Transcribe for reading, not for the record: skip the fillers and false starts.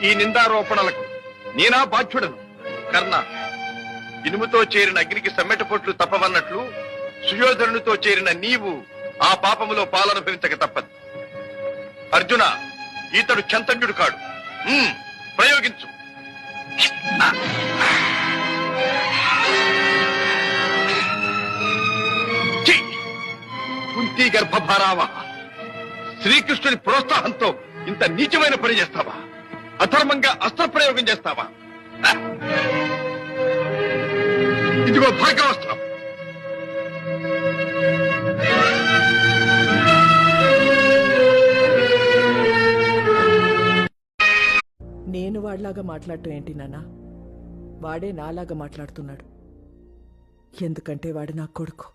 ఈ నిందారోపణలకు నేనా బాధ్యుడను? కర్ణ, ఇనుముతో చేరిన అగ్నికి సమ్మెట పొట్లు తప్పవన్నట్లు సుయోధనునితో చేరిన నీవు ఆ పాపములో పాలనుభవించక తప్పదు. అర్జున, ఈతడు క్షంతజ్ఞుడు కాడు. ప్రయోగించు. కుంతి గర్భభారావ, శ్రీకృష్ణుని ప్రోత్సాహంతో ఇంత నీచమైన పని చేస్తావా? అధర్మంగా అస్త్ర ప్రయోగం చేస్తావా? ఇదిగో భాగవస్త్రం. నేను వాడిలాగా మాట్లాడటం ఏంటి నాన్న? వాడే నాలాగా మాట్లాడుతున్నాడు. ఎందుకంటే వాడు నా కొడుకు.